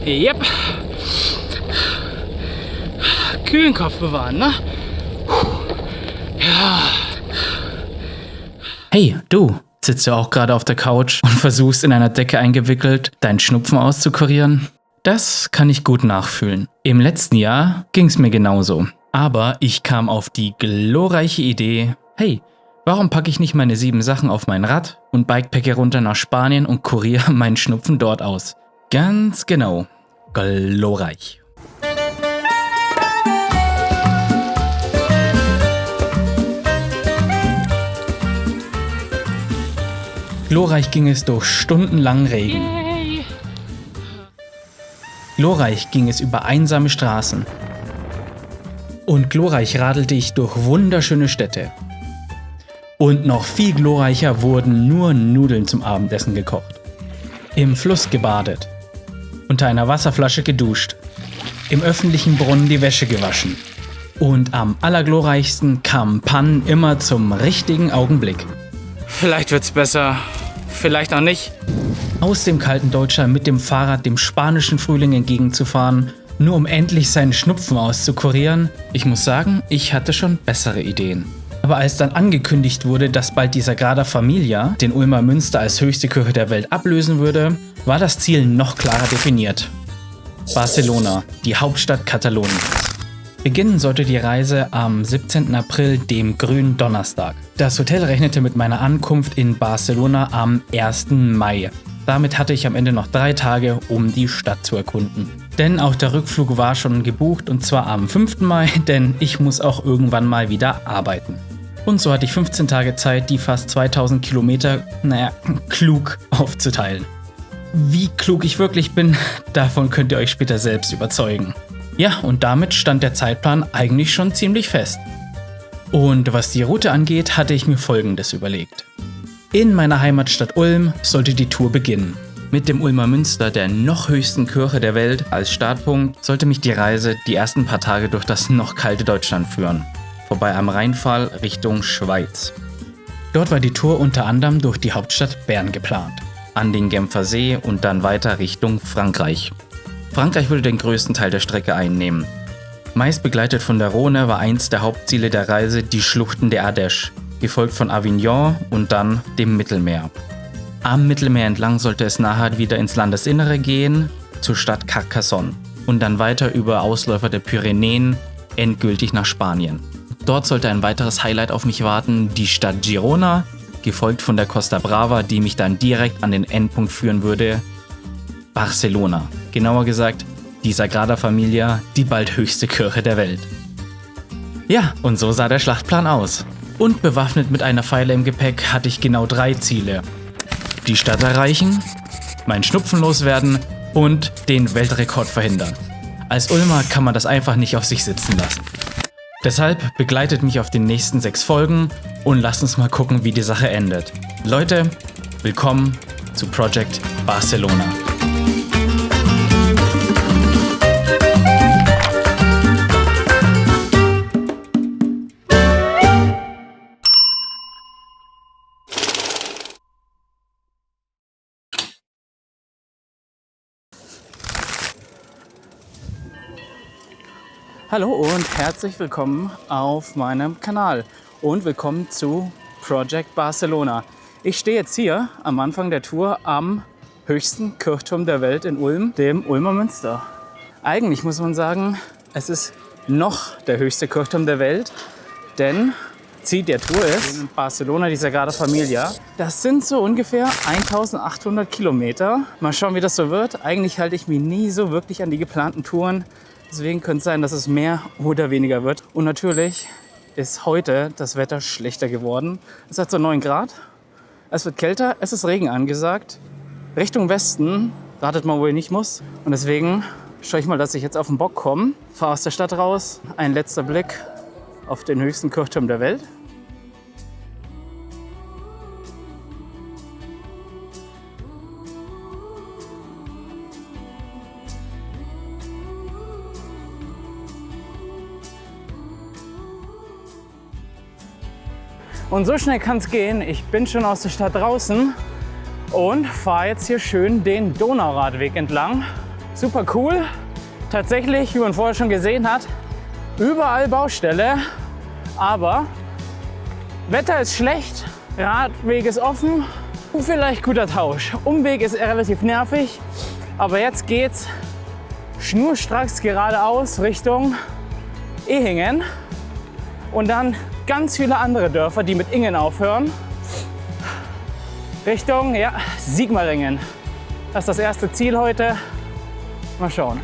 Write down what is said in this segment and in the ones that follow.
Yep. Kühlen Kopf bewahren, ne? Ja. Hey, du, sitzt du auch gerade auf der Couch und versuchst in einer Decke eingewickelt, deinen Schnupfen auszukurieren? Das kann ich gut nachfühlen. Im letzten Jahr ging es mir genauso. Aber ich kam auf die glorreiche Idee, hey, warum packe ich nicht meine 7 Sachen auf mein Rad und bikepacke runter nach Spanien und kuriere meinen Schnupfen dort aus? Ganz genau, glorreich. Glorreich ging es durch stundenlangen Regen. Yay. Glorreich ging es über einsame Straßen. Und glorreich radelte ich durch wunderschöne Städte. Und noch viel glorreicher wurden nur Nudeln zum Abendessen gekocht. Im Fluss gebadet. Unter einer Wasserflasche geduscht. Im öffentlichen Brunnen die Wäsche gewaschen. Und am allerglorreichsten kamen Pannen immer zum richtigen Augenblick. Vielleicht wird's besser, vielleicht auch nicht. Aus dem kalten Deutschland mit dem Fahrrad dem spanischen Frühling entgegenzufahren, nur um endlich seinen Schnupfen auszukurieren. Ich muss sagen, ich hatte schon bessere Ideen. Aber als dann angekündigt wurde, dass bald die Sagrada Familia den Ulmer Münster als höchste Kirche der Welt ablösen würde, war das Ziel noch klarer definiert. Barcelona, die Hauptstadt Kataloniens. Beginnen sollte die Reise am 17. April, dem grünen Donnerstag. Das Hotel rechnete mit meiner Ankunft in Barcelona am 1. Mai. Damit hatte ich am Ende noch 3 Tage, um die Stadt zu erkunden. Denn auch der Rückflug war schon gebucht und zwar am 5. Mai, denn ich muss auch irgendwann mal wieder arbeiten. Und so hatte ich 15 Tage Zeit, die fast 2000 Kilometer, klug aufzuteilen. Wie klug ich wirklich bin, davon könnt ihr euch später selbst überzeugen. Ja, und damit stand der Zeitplan eigentlich schon ziemlich fest. Und was die Route angeht, hatte ich mir Folgendes überlegt. In meiner Heimatstadt Ulm sollte die Tour beginnen. Mit dem Ulmer Münster, der noch höchsten Kirche der Welt, als Startpunkt sollte mich die Reise die ersten paar Tage durch das noch kalte Deutschland führen. Vorbei am Rheinfall Richtung Schweiz. Dort war die Tour unter anderem durch die Hauptstadt Bern geplant. An den Genfer See und dann weiter Richtung Frankreich. Frankreich würde den größten Teil der Strecke einnehmen. Meist begleitet von der Rhone war eins der Hauptziele der Reise die Schluchten der Ardèche, gefolgt von Avignon und dann dem Mittelmeer. Am Mittelmeer entlang sollte es nachher wieder ins Landesinnere gehen, zur Stadt Carcassonne und dann weiter über Ausläufer der Pyrenäen endgültig nach Spanien. Dort sollte ein weiteres Highlight auf mich warten, die Stadt Girona, gefolgt von der Costa Brava, die mich dann direkt an den Endpunkt führen würde, Barcelona. Genauer gesagt, die Sagrada Familia, die bald höchste Kirche der Welt. Ja, und so sah der Schlachtplan aus. Und bewaffnet mit einer Pfeile im Gepäck hatte ich genau 3 Ziele. Die Stadt erreichen, meinen Schnupfen loswerden und den Weltrekord verhindern. Als Ulmer kann man das einfach nicht auf sich sitzen lassen. Deshalb begleitet mich auf den nächsten 6 Folgen und lasst uns mal gucken, wie die Sache endet. Leute, willkommen zu Project Barcelona. Hallo und herzlich willkommen auf meinem Kanal und willkommen zu Project Barcelona. Ich stehe jetzt hier am Anfang der Tour am höchsten Kirchturm der Welt in Ulm, dem Ulmer Münster. Eigentlich muss man sagen, es ist noch der höchste Kirchturm der Welt, denn Ziel der Tour ist in Barcelona die Sagrada Familia. Das sind so ungefähr 1800 Kilometer. Mal schauen, wie das so wird. Eigentlich halte ich mich nie so wirklich an die geplanten Touren. Deswegen könnte es sein, dass es mehr oder weniger wird. Und natürlich ist heute das Wetter schlechter geworden. Es hat so 9 Grad. Es wird kälter, es ist Regen angesagt. Richtung Westen, ratet mal, wo ich nicht muss. Und deswegen schaue ich mal, dass ich jetzt auf den Bock komme. Fahre aus der Stadt raus. Ein letzter Blick auf den höchsten Kirchturm der Welt. Und so schnell kann es gehen. Ich bin schon aus der Stadt draußen und fahre jetzt hier schön den Donauradweg entlang. Super cool. Tatsächlich, wie man vorher schon gesehen hat, überall Baustelle, aber Wetter ist schlecht, Radweg ist offen, vielleicht guter Tausch. Umweg ist relativ nervig, aber jetzt geht's schnurstracks geradeaus Richtung Ehingen und dann ganz viele andere Dörfer, die mit Ingen aufhören, Richtung Sigmaringen. Das ist das erste Ziel heute. Mal schauen.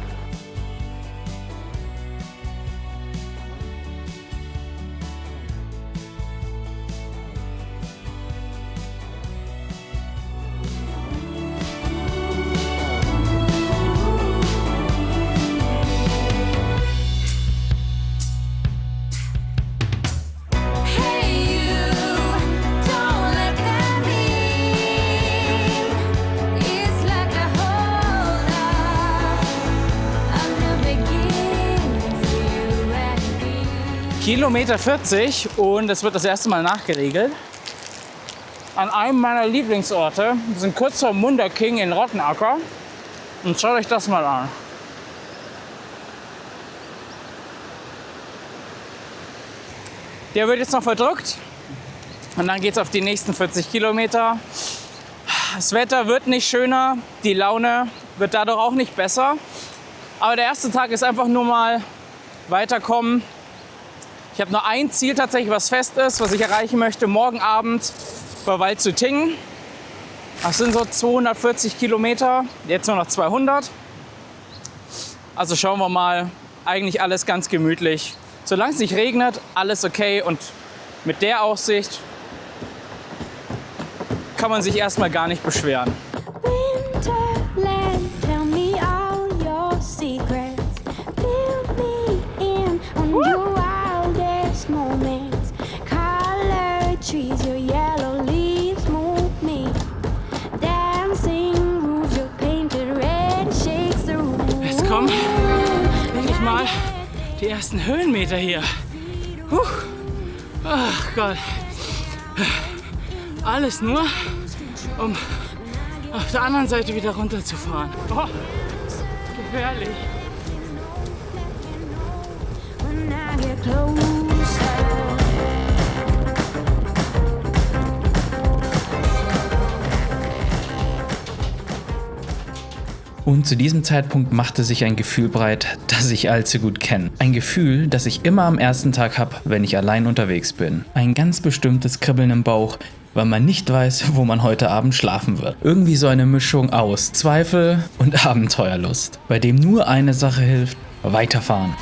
Kilometer 40 und es wird das erste Mal nachgeregelt. An einem meiner Lieblingsorte. Wir sind kurz vor Munderking in Rottenacker. Und schaut euch das mal an. Der wird jetzt noch verdrückt. Und dann geht es auf die nächsten 40 Kilometer. Das Wetter wird nicht schöner. Die Laune wird dadurch auch nicht besser. Aber der erste Tag ist einfach nur mal weiterkommen. Ich habe nur ein Ziel tatsächlich, was fest ist, was ich erreichen möchte. Morgen Abend bei Waldszüttingen. Das sind so 240 Kilometer, jetzt nur noch 200. Also schauen wir mal, eigentlich alles ganz gemütlich. Solange es nicht regnet, alles okay. Und mit der Aussicht kann man sich erstmal gar nicht beschweren. Winterland, tell me all your secrets. Fill me in on your wildest moments. Colored trees, your yellow leaves move me. Dancing roofs, your painted red shakes the room. Jetzt kommen endlich mal die ersten Höhenmeter hier. Ach Gott. Alles nur, um auf der anderen Seite wieder runterzufahren. Oh, gefährlich. When I get closer. Und zu diesem Zeitpunkt machte sich ein Gefühl breit, das ich allzu gut kenne. Ein Gefühl, das ich immer am ersten Tag habe, wenn ich allein unterwegs bin. Ein ganz bestimmtes Kribbeln im Bauch, weil man nicht weiß, wo man heute Abend schlafen wird. Irgendwie so eine Mischung aus Zweifel und Abenteuerlust, bei dem nur eine Sache hilft: weiterfahren.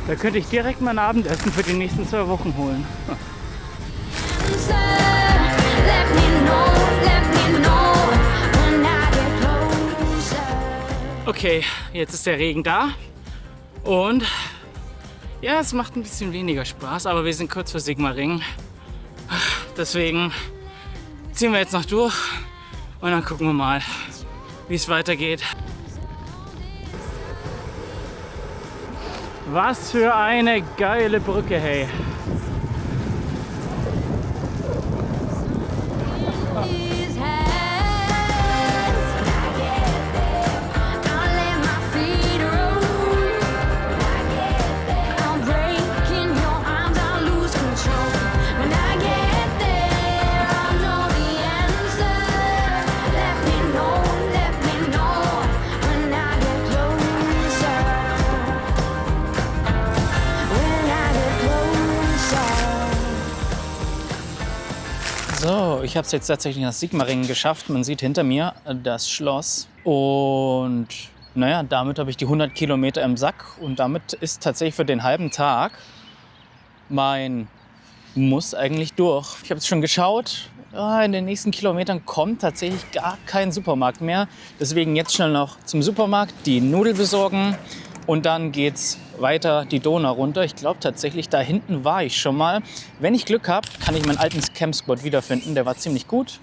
Da könnte ich direkt mein Abendessen für die nächsten 2 Wochen holen. Okay, jetzt ist der Regen da und ja, es macht ein bisschen weniger Spaß, aber wir sind kurz vor Sigmaringen. Deswegen ziehen wir jetzt noch durch und dann gucken wir mal, wie es weitergeht. Was für eine geile Brücke, hey! So, ich habe es jetzt tatsächlich nach Sigmaringen geschafft. Man sieht hinter mir das Schloss. Und naja, damit habe ich die 100 Kilometer im Sack. Und damit ist tatsächlich für den halben Tag mein Muss eigentlich durch. Ich habe es schon geschaut. In den nächsten Kilometern kommt tatsächlich gar kein Supermarkt mehr. Deswegen jetzt schnell noch zum Supermarkt, die Nudeln besorgen. Und dann geht's weiter die Donau runter. Ich glaube tatsächlich, da hinten war ich schon mal. Wenn ich Glück habe, kann ich meinen alten Campspot wiederfinden. Der war ziemlich gut.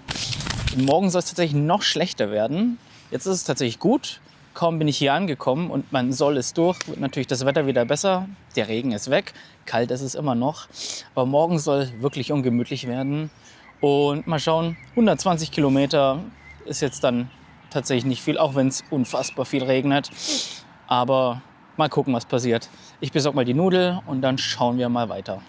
Morgen soll es tatsächlich noch schlechter werden. Jetzt ist es tatsächlich gut. kaum bin ich hier angekommen und mein Soll ist durch, wird natürlich das Wetter wieder besser. Der Regen ist weg, kalt ist es immer noch. Aber morgen soll wirklich ungemütlich werden. Und mal schauen, 120 Kilometer ist jetzt dann tatsächlich nicht viel, auch wenn es unfassbar viel regnet. Aber mal gucken, was passiert. Ich besorge mal die Nudel und dann schauen wir mal weiter.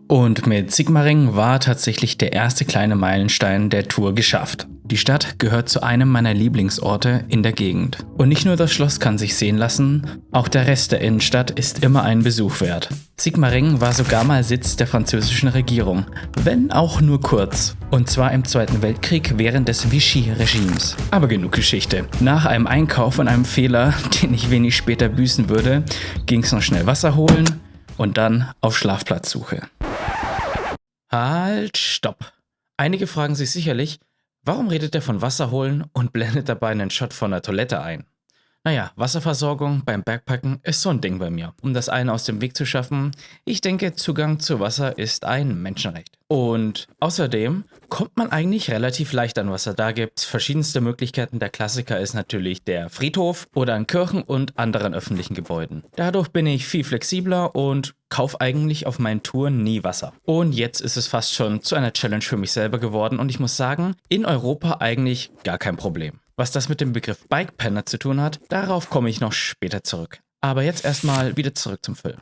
Und mit Sigmaringen war tatsächlich der erste kleine Meilenstein der Tour geschafft. Die Stadt gehört zu einem meiner Lieblingsorte in der Gegend. Und nicht nur das Schloss kann sich sehen lassen, auch der Rest der Innenstadt ist immer einen Besuch wert. Sigmaringen war sogar mal Sitz der französischen Regierung, wenn auch nur kurz. Und zwar im Zweiten Weltkrieg während des Vichy-Regimes. Aber genug Geschichte. Nach einem Einkauf und einem Fehler, den ich wenig später büßen würde, ging es noch schnell Wasser holen und dann auf Schlafplatzsuche. Halt, stopp. Einige fragen sich sicherlich, warum redet er von Wasser holen und blendet dabei einen Shot von der Toilette ein? Naja, Wasserversorgung beim Backpacken ist so ein Ding bei mir. Um das eine aus dem Weg zu schaffen, ich denke, Zugang zu Wasser ist ein Menschenrecht. Und außerdem kommt man eigentlich relativ leicht an Wasser. Da gibt es verschiedenste Möglichkeiten. Der Klassiker ist natürlich der Friedhof oder an Kirchen und anderen öffentlichen Gebäuden. Dadurch bin ich viel flexibler und kaufe eigentlich auf meinen Touren nie Wasser. Und jetzt ist es fast schon zu einer Challenge für mich selber geworden und ich muss sagen, in Europa eigentlich gar kein Problem. Was das mit dem Begriff Bikepanner zu tun hat, darauf komme ich noch später zurück. Aber jetzt erstmal wieder zurück zum Film.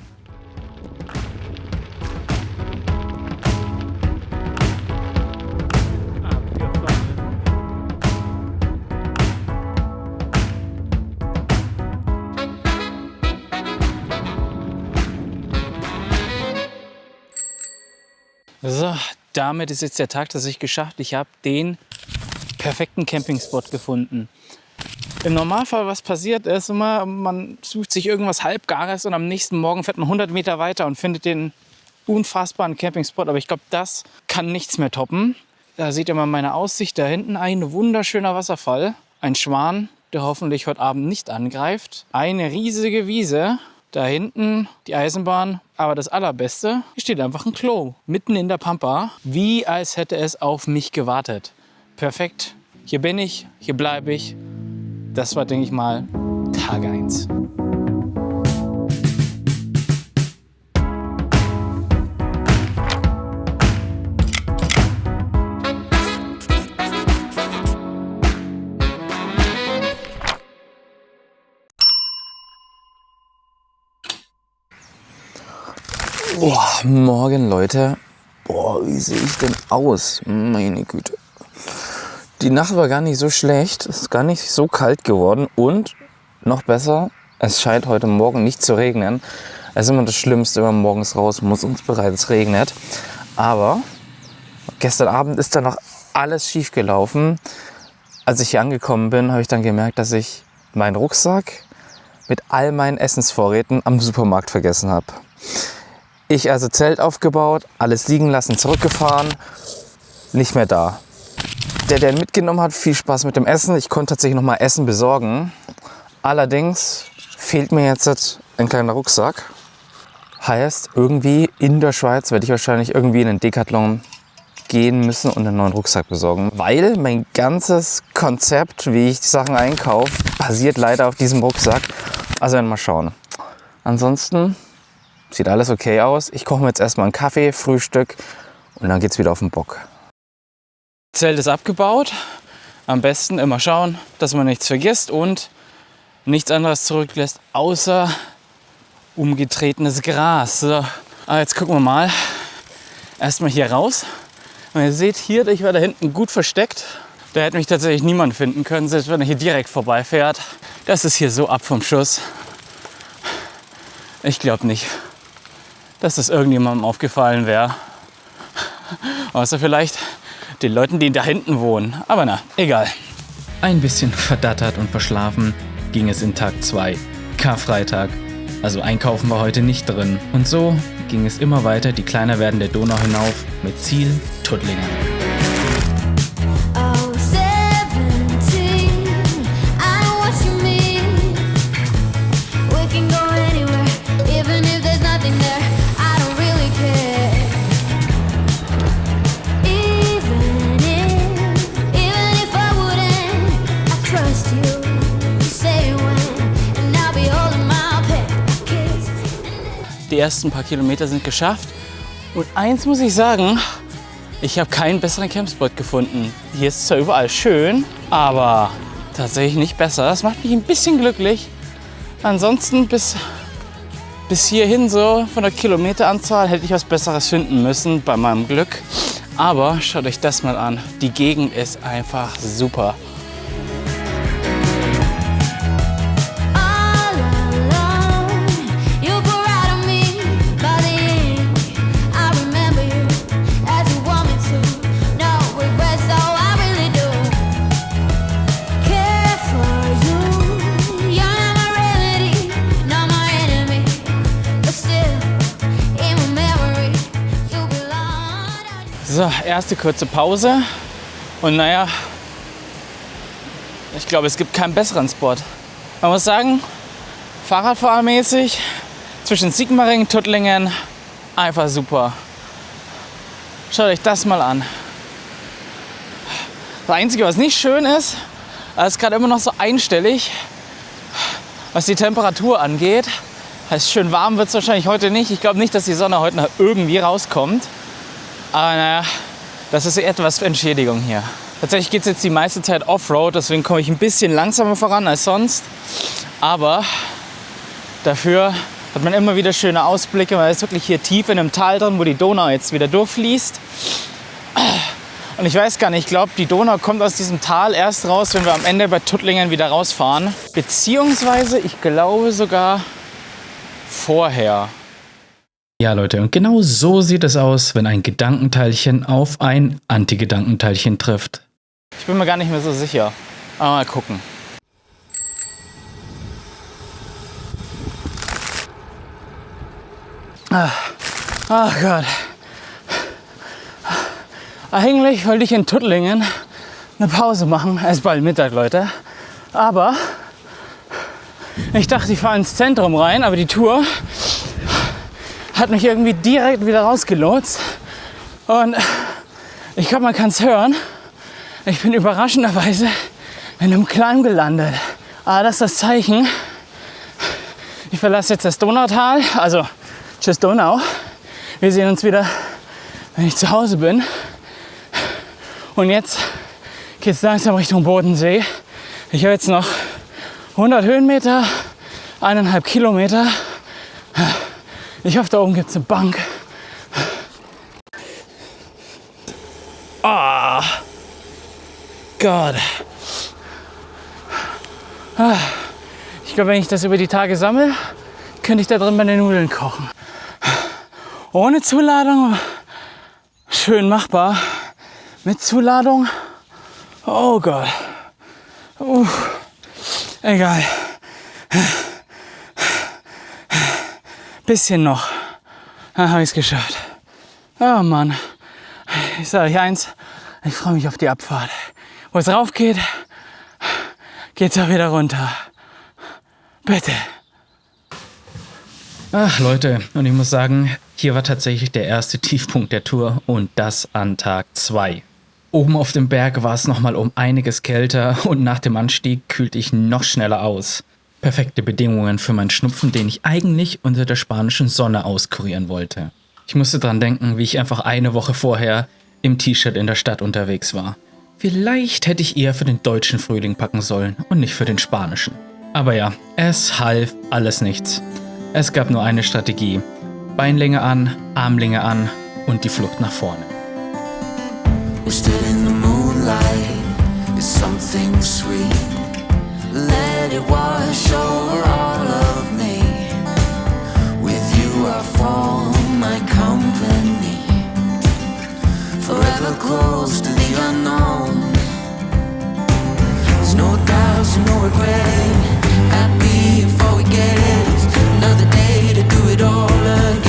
So, damit ist jetzt der Tag, dass ich geschafft. Ich habe den perfekten Campingspot gefunden. Im Normalfall, was passiert, ist immer, man sucht sich irgendwas Halbgares und am nächsten Morgen fährt man 100 Meter weiter und findet den unfassbaren Campingspot. Aber ich glaube, das kann nichts mehr toppen. Da seht ihr mal meine Aussicht. Da hinten ein wunderschöner Wasserfall. Ein Schwan, der hoffentlich heute Abend nicht angreift. Eine riesige Wiese. Da hinten die Eisenbahn. Aber das Allerbeste, hier steht einfach ein Klo. Mitten in der Pampa. Wie als hätte es auf mich gewartet. Perfekt. Hier bin ich, hier bleibe ich. Das war, denke ich mal, Tag 1. Boah, morgen, Leute. Boah, wie sehe ich denn aus? Meine Güte. Die Nacht war gar nicht so schlecht, es ist gar nicht so kalt geworden und noch besser, es scheint heute Morgen nicht zu regnen. Es ist immer das Schlimmste, wenn man morgens raus muss und es bereits regnet. Aber gestern Abend ist dann noch alles schief gelaufen. Als ich hier angekommen bin, habe ich dann gemerkt, dass ich meinen Rucksack mit all meinen Essensvorräten am Supermarkt vergessen habe. Ich also Zelt aufgebaut, alles liegen lassen, zurückgefahren, nicht mehr da. Der mitgenommen hat, viel Spaß mit dem Essen. Ich konnte tatsächlich noch mal Essen besorgen. Allerdings fehlt mir jetzt ein kleiner Rucksack. Heißt, irgendwie in der Schweiz werde ich wahrscheinlich irgendwie in den Decathlon gehen müssen und einen neuen Rucksack besorgen. Weil mein ganzes Konzept, wie ich die Sachen einkaufe, basiert leider auf diesem Rucksack. Also werden wir mal schauen. Ansonsten sieht alles okay aus. Ich koche mir jetzt erstmal einen Kaffee, Frühstück und dann geht's wieder auf den Bock. Zelt ist abgebaut. Am besten immer schauen, dass man nichts vergisst und nichts anderes zurücklässt, außer umgetretenes Gras. So, aber jetzt gucken wir mal. Erstmal hier raus. Und ihr seht hier, ich war da hinten gut versteckt. Da hätte mich tatsächlich niemand finden können, selbst wenn er hier direkt vorbeifährt. Das ist hier so ab vom Schuss. Ich glaube nicht, dass das irgendjemandem aufgefallen wäre. Außer vielleicht den Leuten, die da hinten wohnen. Aber na, egal. Ein bisschen verdattert und verschlafen ging es in Tag 2, Karfreitag. Also einkaufen war heute nicht drin. Und so ging es immer weiter die kleiner werdende Donau hinauf mit Ziel Tuttlingen. Oh, 17, I know what you mean. We can go anywhere, even if there's nothing there. I don't really care. Even if I wouldn't, I trust you to say when Die ersten paar Kilometer sind geschafft. Und eins muss ich sagen, ich habe keinen besseren Campspot gefunden. Hier ist zwar überall schön, aber tatsächlich nicht besser. Das macht mich ein bisschen glücklich. Ansonsten bis hierhin so von der Kilometeranzahl hätte ich was Besseres finden müssen bei meinem Glück. Aber schaut euch das mal an. Die Gegend ist einfach super. So, erste kurze Pause und naja, ich glaube, es gibt keinen besseren Spot. Man muss sagen, Fahrradfahrermäßig zwischen Sigmaringen, Tuttlingen, einfach super. Schaut euch das mal an. Das Einzige, was nicht schön ist, es ist gerade immer noch so einstellig, was die Temperatur angeht. Heißt, schön warm wird es wahrscheinlich heute nicht. Ich glaube nicht, dass die Sonne heute noch irgendwie rauskommt. Aber naja, das ist etwas Entschädigung hier. Tatsächlich geht es jetzt die meiste Zeit Offroad, deswegen komme ich ein bisschen langsamer voran als sonst. Aber dafür hat man immer wieder schöne Ausblicke. Man ist wirklich hier tief in einem Tal drin, wo die Donau jetzt wieder durchfließt. Und ich weiß gar nicht, ich glaube, die Donau kommt aus diesem Tal erst raus, wenn wir am Ende bei Tuttlingen wieder rausfahren. Beziehungsweise, ich glaube sogar vorher. Ja, Leute, und genau so sieht es aus, wenn ein Gedankenteilchen auf ein Antigedankenteilchen trifft. Ich bin mir gar nicht mehr so sicher. Aber mal gucken. Oh Gott. Eigentlich wollte ich in Tuttlingen eine Pause machen. Es ist bald Mittag, Leute. Aber ich dachte, ich fahre ins Zentrum rein, aber die Tour hat mich irgendwie direkt wieder rausgelotst. Und ich glaube, man kann es hören. Ich bin überraschenderweise in einem Climb gelandet. Aber das ist das Zeichen. Ich verlasse jetzt das Donautal. Also, tschüss Donau. Wir sehen uns wieder, wenn ich zu Hause bin. Und jetzt geht es langsam Richtung Bodensee. Ich habe jetzt noch 100 Höhenmeter, 1,5 Kilometer. Ich hoffe, da oben gibt es eine Bank. Oh Gott. Ich glaube, wenn ich das über die Tage sammle, könnte ich da drin meine Nudeln kochen. Ohne Zuladung, schön machbar. Mit Zuladung, oh Gott. Egal. Bisschen noch. Dann habe ich es geschafft. Oh Mann. Ich sage euch eins, ich freue mich auf die Abfahrt. Wo es rauf geht, geht es auch wieder runter. Bitte. Ach Leute, und ich muss sagen, hier war tatsächlich der erste Tiefpunkt der Tour und das an Tag 2. Oben auf dem Berg war es nochmal um einiges kälter und nach dem Anstieg kühlte ich noch schneller aus. Perfekte Bedingungen für meinen Schnupfen, den ich eigentlich unter der spanischen Sonne auskurieren wollte. Ich musste dran denken, wie ich einfach eine Woche vorher im T-Shirt in der Stadt unterwegs war. Vielleicht hätte ich eher für den deutschen Frühling packen sollen und nicht für den spanischen. Aber ja, es half alles nichts. Es gab nur eine Strategie. Beinlänge an, Armlänge an und die Flucht nach vorne. We stood in the moonlight, it's something sweet. Let it wash over all of me. With you I form my company. Forever close to the unknown. There's no doubts and no regret. Happy before we get another day to do it all again.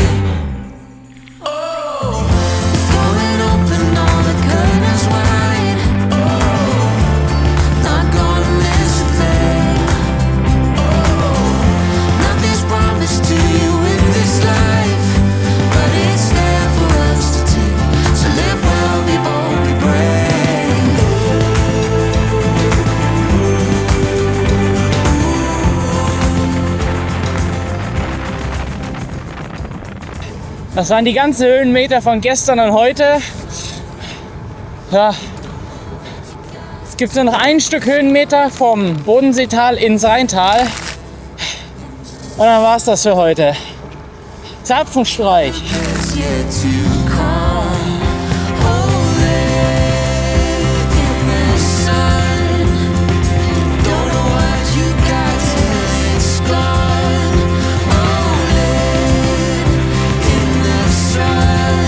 Das waren die ganzen Höhenmeter von gestern und heute. Ja. Es gibt nur noch ein Stück Höhenmeter vom Bodenseetal ins Rheintal. Und dann war's das für heute. Zapfenstreich. Is yet to come. Hold it in the sun. Don't know what you got till it's gone. Hold it in the sun.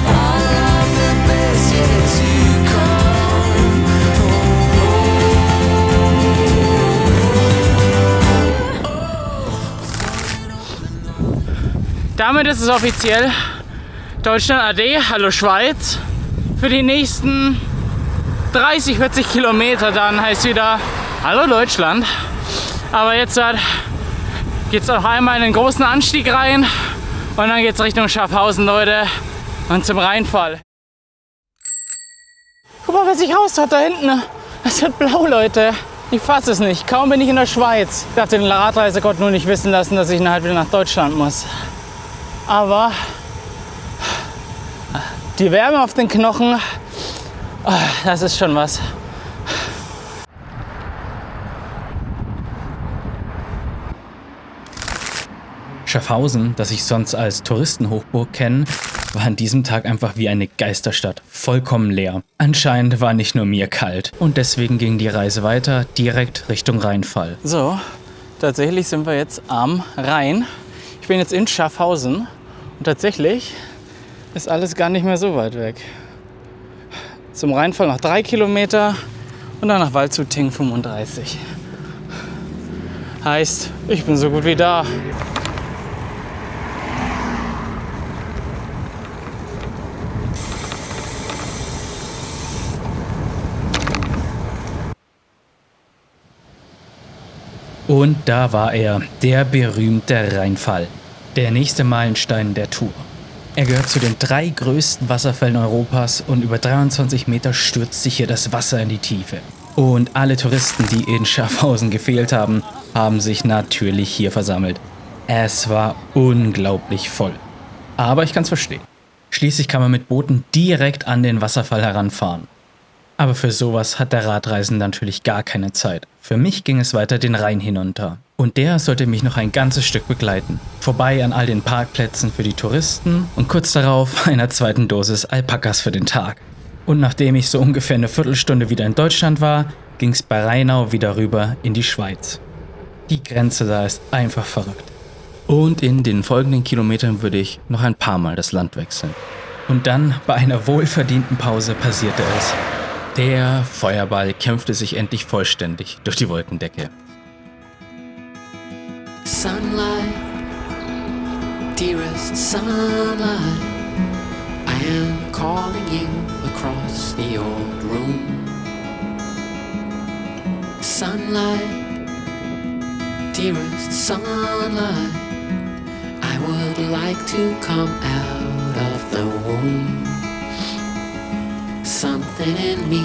All of the best yet to come. Damit ist es offiziell. Deutschland Ade, hallo Schweiz. Für die nächsten 30, 40 Kilometer dann heißt wieder hallo Deutschland. Aber jetzt geht es noch einmal in den großen Anstieg rein und dann geht es Richtung Schaffhausen, Leute, und zum Rheinfall. Guck mal, wer sich haust hat da hinten. Es wird blau, Leute. Ich fasse es nicht. Kaum bin ich in der Schweiz. Ich darf den Radreisegott nur nicht wissen lassen, dass ich dann halt wieder nach Deutschland muss. Aber die Wärme auf den Knochen, das ist schon was. Schaffhausen, das ich sonst als Touristenhochburg kenne, war an diesem Tag einfach wie eine Geisterstadt, vollkommen leer. Anscheinend war nicht nur mir kalt und deswegen ging die Reise weiter, direkt Richtung Rheinfall. So, tatsächlich sind wir jetzt am Rhein. Ich bin jetzt in Schaffhausen und tatsächlich ist alles gar nicht mehr so weit weg. Zum Rheinfall noch 3 Kilometer und dann nach Waldshut-Tieng 35. Heißt, ich bin so gut wie da. Und da war er, der berühmte Rheinfall, der nächste Meilenstein der Tour. Er gehört zu den 3 größten Wasserfällen Europas und über 23 Meter stürzt sich hier das Wasser in die Tiefe. Und alle Touristen, die in Schaffhausen gefehlt haben, haben sich natürlich hier versammelt. Es war unglaublich voll. Aber ich kann es verstehen. Schließlich kann man mit Booten direkt an den Wasserfall heranfahren. Aber für sowas hat der Radreisende natürlich gar keine Zeit. Für mich ging es weiter den Rhein hinunter. Und der sollte mich noch ein ganzes Stück begleiten. Vorbei an all den Parkplätzen für die Touristen und kurz darauf einer zweiten Dosis Alpakas für den Tag. Und nachdem ich so ungefähr eine Viertelstunde wieder in Deutschland war, ging es bei Rheinau wieder rüber in die Schweiz. Die Grenze da ist einfach verrückt. Und in den folgenden Kilometern würde ich noch ein paar Mal das Land wechseln. Und dann, bei einer wohlverdienten Pause, passierte es. Der Feuerball kämpfte sich endlich vollständig durch die Wolkendecke. Sunlight, dearest sunlight, I am calling you across the old room. Sunlight, dearest sunlight, I would like to come out of the womb. Something in me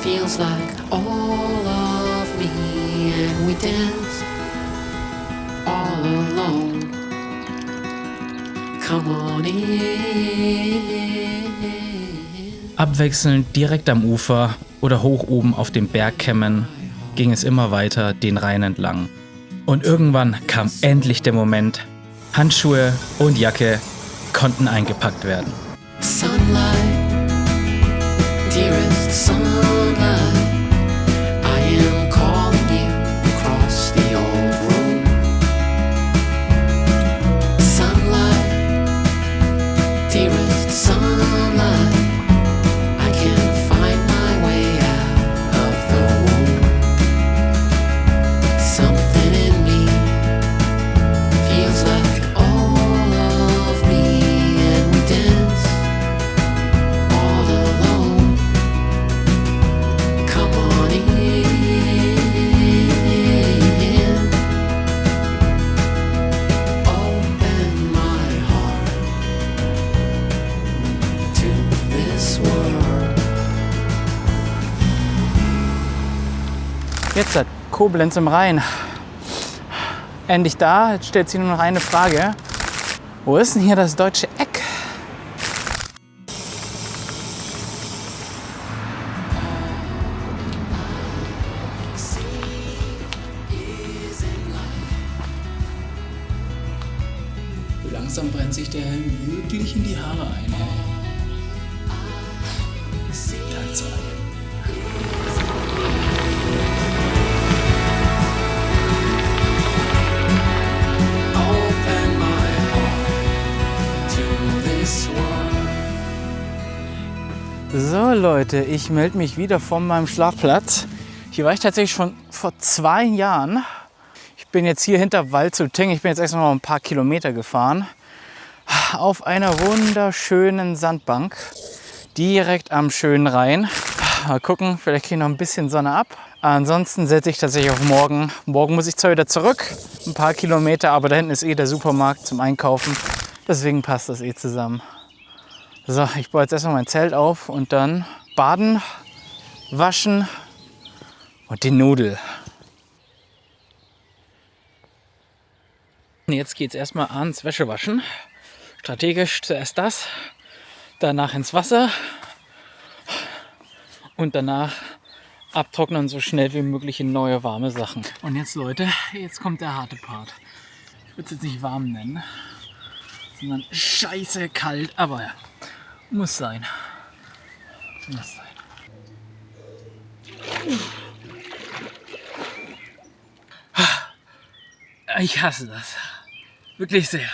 feels like all of me, and we dance all alone. Come on in. Abwechselnd direkt am Ufer oder hoch oben auf den Bergkämmen ging es immer weiter den Rhein entlang. Und irgendwann kam endlich der Moment, Handschuhe und Jacke konnten eingepackt werden. Sunlight, dearest sunlight, I am calling you across the old room. Sunlight, dearest sunlight, I can find my way out of the womb. Something in me feels like all of me, and we dance all alone. Come on in. Open my heart to this world. Jetzt hat Koblenz im Rhein. Endlich da. Jetzt stellt sich nur noch eine Frage. Wo ist denn hier das deutsche Eck? Langsam brennt sich der Helm wirklich in die Haare ein. Tatsache. Open my heart to this world. So Leute, ich melde mich wieder von meinem Schlafplatz. Hier war ich tatsächlich schon vor 2 Jahren. Ich bin jetzt hier hinter Waldzuting. Ich bin jetzt erst noch ein paar Kilometer gefahren. Auf einer wunderschönen Sandbank. Direkt am schönen Rhein. Mal gucken, vielleicht kriege ich noch ein bisschen Sonne ab. Ansonsten setze ich tatsächlich auf morgen. Morgen muss ich zwar wieder zurück, ein paar Kilometer, aber da hinten ist eh der Supermarkt zum Einkaufen. Deswegen passt das eh zusammen. So, ich baue jetzt erstmal mein Zelt auf und dann baden, waschen und die Nudel. Jetzt geht es erstmal ans Wäschewaschen. Strategisch zuerst das, danach ins Wasser und danach abtrocknen so schnell wie möglich in neue warme Sachen. Und jetzt Leute, jetzt kommt der harte Part. Ich würde es jetzt nicht warm nennen, sondern scheiße kalt, aber ja, muss sein. Muss sein. Ich hasse das. Wirklich sehr.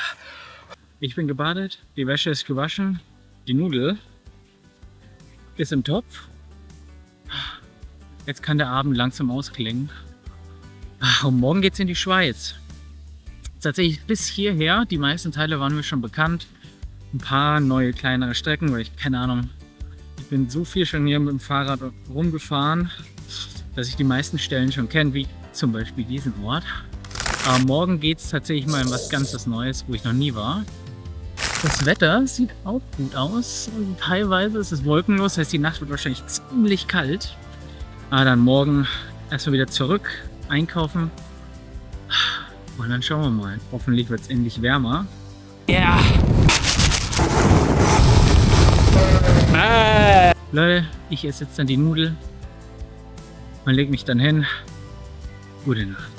Ich bin gebadet, die Wäsche ist gewaschen, die Nudel ist im Topf. Jetzt kann der Abend langsam ausklingen. Und morgen geht's in die Schweiz. Tatsächlich bis hierher, die meisten Teile waren mir schon bekannt. Ein paar neue kleinere Strecken, weil ich keine Ahnung, ich bin so viel schon hier mit dem Fahrrad rumgefahren, dass ich die meisten Stellen schon kenne, wie zum Beispiel diesen Ort. Aber morgen geht es tatsächlich mal in was ganz Neues, wo ich noch nie war. Das Wetter sieht auch gut aus. Und teilweise ist es wolkenlos, das heißt, die Nacht wird wahrscheinlich ziemlich kalt. Aber dann morgen erstmal wieder zurück, einkaufen. Und dann schauen wir mal. Hoffentlich wird es endlich wärmer. Ja! Yeah. Leute, ich esse jetzt dann die Nudel und lege mich dann hin. Gute Nacht.